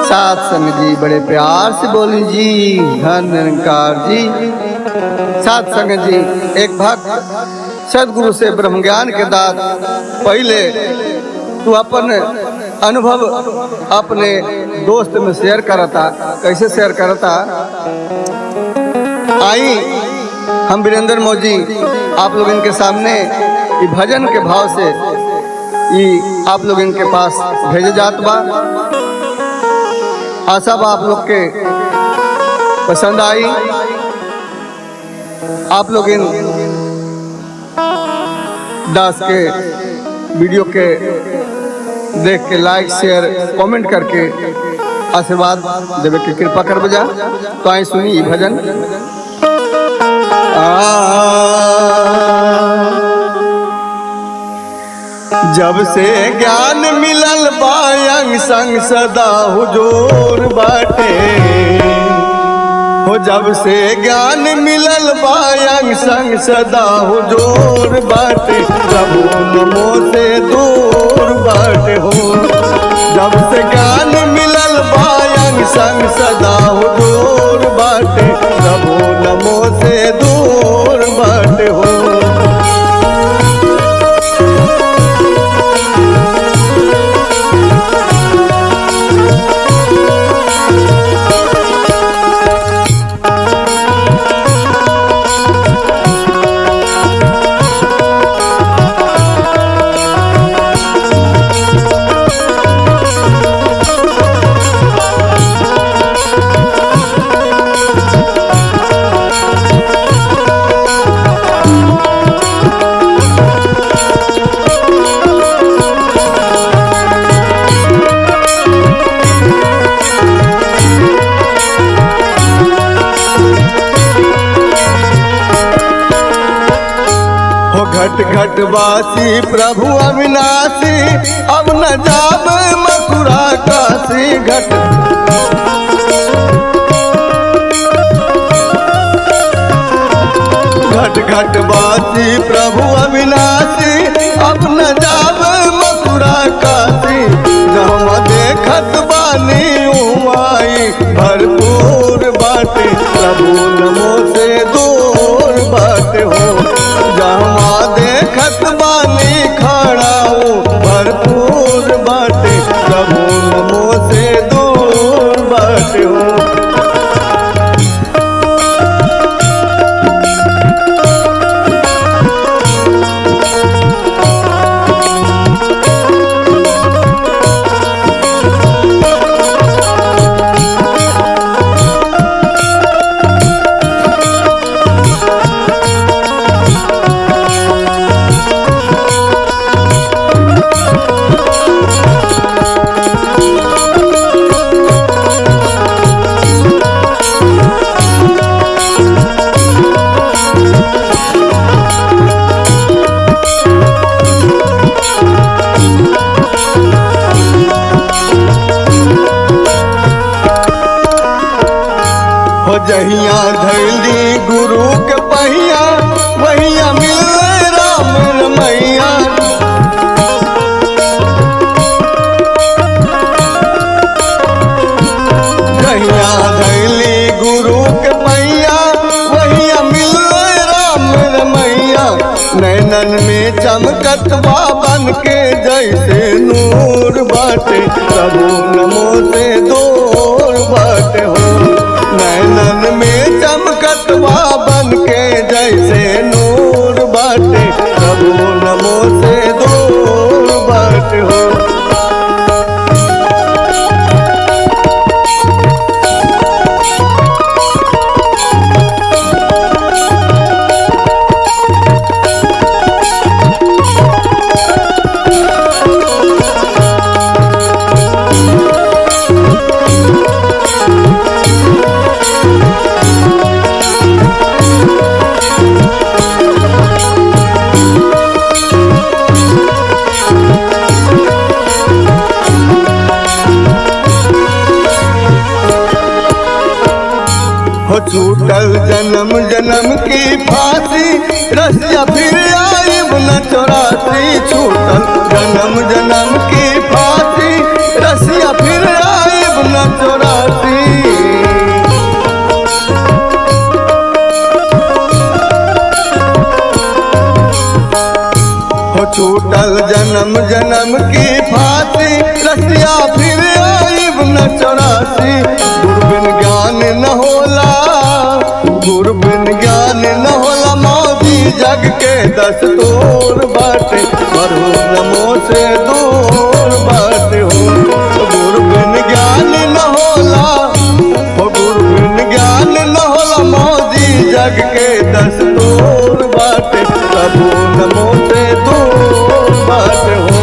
साथ संग जी बड़े प्यार से बोली जी, धन निरंकार जी। साथ संग जी एक भक्त सदगुरु से ब्रह्म ज्ञान के दात पहले तू अपन अनुभव अपने दोस्त में शेयर करता। कैसे शेयर करता? आई हम वीरेंद्र मोदी आप लोग इनके सामने ये भजन के भाव से ये आप लोग इनके पास भेजे जात बा। आशा बा आप लोग के पसंद आई। आप लोग इन दास के वीडियो के देख के लाइक शेयर कमेंट करके आशीर्वाद देवे की कृपा कर बजा। तो आई सुनी ये भजन। जब से ज्ञान मिलल बायंग संग सदा हुजूर बाटे हो। जब से ज्ञान मिलल बायंग संग सदा हुजूर बाटे, प्रभु नमो से दूर बाटे हो। जब से ज्ञान मिलल बायंग संग सदा हुजूर बाटे, प्रभु नमो से दूर बाटे हो। घट घट वासी प्रभु अविनाशी, अब न जाब मथुरा काशी। घट घट घट वासी प्रभु अविनाशी, अब न जाब मथुरा काशी। जहाँ देखत बानी उमाई भरपूर बाटे, प्रभु नमो से दूर बाटे हो। जहाँ देखत बानी खड़ाऊ भरपूर बाटे, प्रभु नमो से दूर बाटे हो। जहिया धैली गुरु के पहिया, वहिया मिल राम रमैया। जहिया धैली गुरु के पहिया, वहिया मिल राम रमैया। नैनन में चमकत बाबन के जैसे नूर बाटे, प्रभु नमो से दूर बाटे हो। नैनन में चमकत बाबन के जैसे नूर बाटे, प्रभु नमो से दूर बाटे हो। छूटल जन्म जन्म की फांसी, रसिया फिर आइब न 84। छूटल जन्म जन्म की फांसी, रसिया फिर आइब न छूटल जन्म जन्म की फांसी, रसिया फिर आइब न चौरासी। गुरु बिन ज्ञान न होला, गुरु बिन ज्ञान न होला, मौजी जग के दस्तूर बाटे, प्रभु नमो से दूर बाटे हो। गुरु बिन ज्ञान न होला, गुरु बिन ज्ञान न होला, मौजी जग के दस्तूर बाटे, प्रभु नमो से दूर बाटे हो।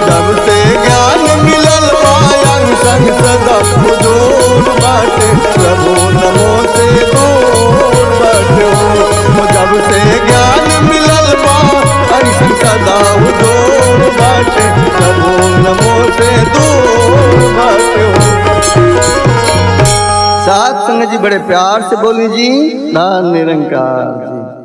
जब से ज्ञान मिलल पायंग संग सदा हुजूर बाटे, प्रभु नमो से दूर बाटे हो। जब से ज्ञान मिलल पायंग संग सदा हुजूर बाटे, प्रभु नमो से दूर बाटे हो। साथ संग जी बड़े प्यार से बोली जी, नाम निरंकार जी।